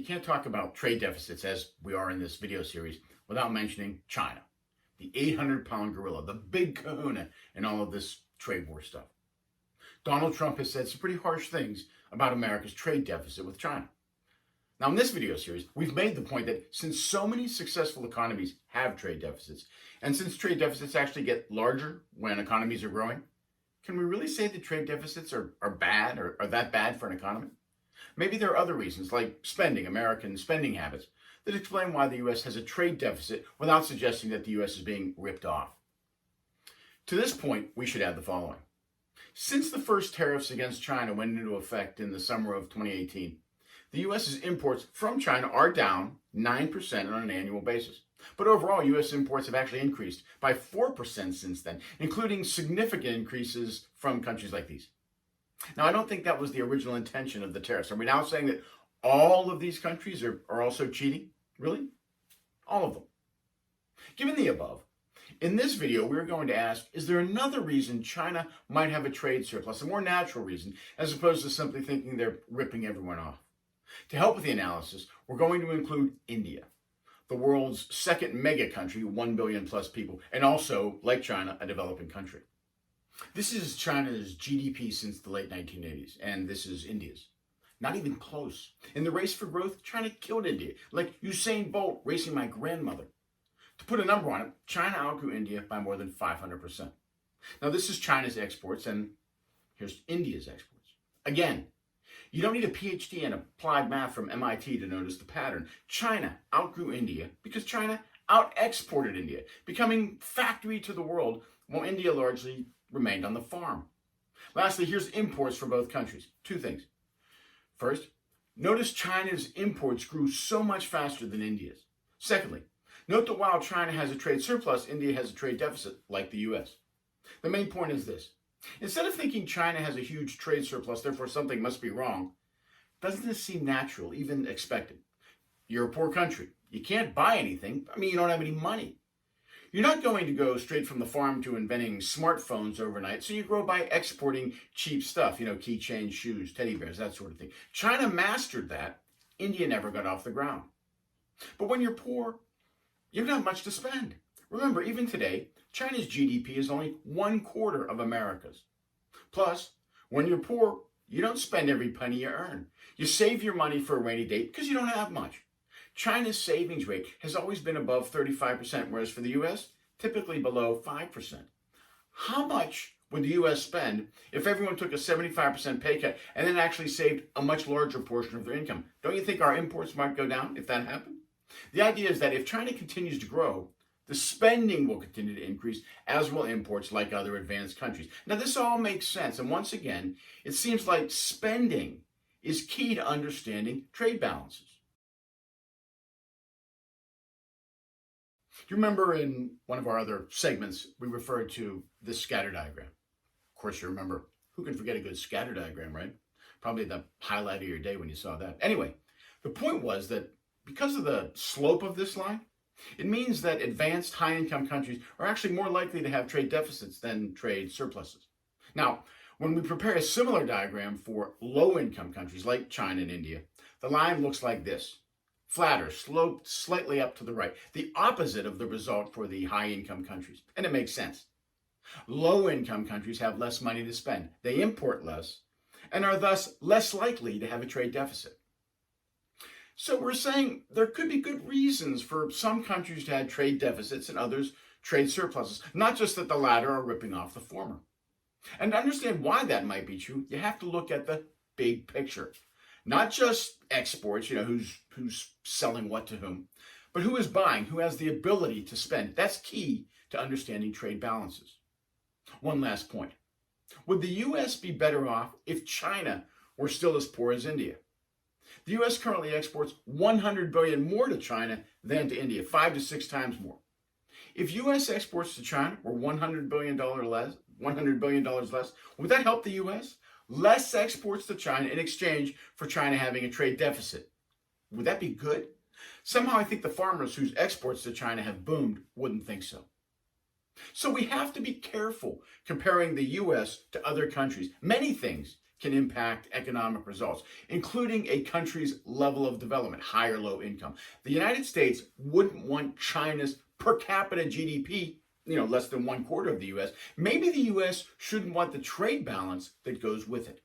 can't talk about trade deficits as we are in this video series without mentioning China, the 800-pound gorilla, the big kahuna in all of this trade war stuff. Donald Trump has said some pretty harsh things about America's trade deficit with China. Now, in this video series, we've made the point that since so many successful economies have trade deficits, and since trade deficits actually get larger when economies are growing, can we really say that trade deficits are bad or are that bad for an economy? Maybe there are other reasons, like spending, American spending habits, that explain why the U.S. has a trade deficit without suggesting that the U.S. is being ripped off. To this point, we should add the following. Since the first tariffs against China went into effect in the summer of 2018, the U.S.'s imports from China are down 9% on an annual basis. But overall, U.S. imports have actually increased by 4% since then, including significant increases from countries like these. Now, I don't think that was the original intention of the tariffs. Are we now saying that all of these countries are also cheating? Really? All of them. Given the above, in this video, we're going to ask, is there another reason China might have a trade surplus, a more natural reason, as opposed to simply thinking they're ripping everyone off? To help with the analysis, we're going to include India, the world's second mega country, 1 billion plus people, and also, like China, a developing country. This is China's GDP since the late 1980s, and this is India's. Not even close. In the race for growth, China killed India, like Usain Bolt racing my grandmother. To put a number on it, China outgrew India by more than 500%. Now, this is China's exports, and here's India's exports. Again, you don't need a PhD in applied math from MIT to notice the pattern. China outgrew India because China out-exported India, becoming factory to the world, while India largely remained on the farm. Lastly, here's imports for both countries. Two things. First, notice China's imports grew so much faster than India's. Secondly, note that while China has a trade surplus, India has a trade deficit, like the U.S. The main point is this. Instead of thinking China has a huge trade surplus, therefore something must be wrong, doesn't this seem natural, even expected? You're a poor country. You can't buy anything. I mean, you don't have any money. You're not going to go straight from the farm to inventing smartphones overnight, so you grow by exporting cheap stuff, keychains, shoes, teddy bears, that sort of thing. China mastered that. India never got off the ground. But when you're poor, you don't have much to spend. Remember, even today, China's GDP is only 1/4 of America's. Plus, when you're poor, you don't spend every penny you earn. You save your money for a rainy day because you don't have much. China's savings rate has always been above 35%, whereas for the U.S., typically below 5%. How much would the U.S. spend if everyone took a 75% pay cut and then actually saved a much larger portion of their income? Don't you think our imports might go down if that happened? The idea is that if China continues to grow, the spending will continue to increase, as will imports like other advanced countries. Now, this all makes sense. And once again, it seems like spending is key to understanding trade balances. Do you remember in one of our other segments, we referred to this scatter diagram? Of course, you remember. Who can forget a good scatter diagram, right? Probably the highlight of your day when you saw that. Anyway, the point was that because of the slope of this line, it means that advanced high-income countries are actually more likely to have trade deficits than trade surpluses. Now, when we prepare a similar diagram for low-income countries like China and India, the line looks like this. Flatter, sloped slightly up to the right, the opposite of the result for the high-income countries. And it makes sense. Low-income countries have less money to spend. They import less and are thus less likely to have a trade deficit. So we're saying there could be good reasons for some countries to have trade deficits and others trade surpluses, not just that the latter are ripping off the former. And to understand why that might be true, you have to look at the big picture. Not just exports, who's selling what to whom, but who is buying, who has the ability to spend. That's key to understanding trade balances. One last point. Would the U.S. be better off if China were still as poor as India? The U.S. currently exports $100 billion more to China than to India, 5 to 6 times more. If U.S. exports to China were $100 billion less, would that help the U.S.? Less exports to China in exchange for China having a trade deficit. Would that be good? Somehow I think the farmers whose exports to China have boomed wouldn't think so. So we have to be careful comparing the U.S. to other countries. Many things can impact economic results, including a country's level of development, high or low income. The United States wouldn't want China's per capita GDP, less than 1/4 of the US. Maybe the US shouldn't want the trade balance that goes with it.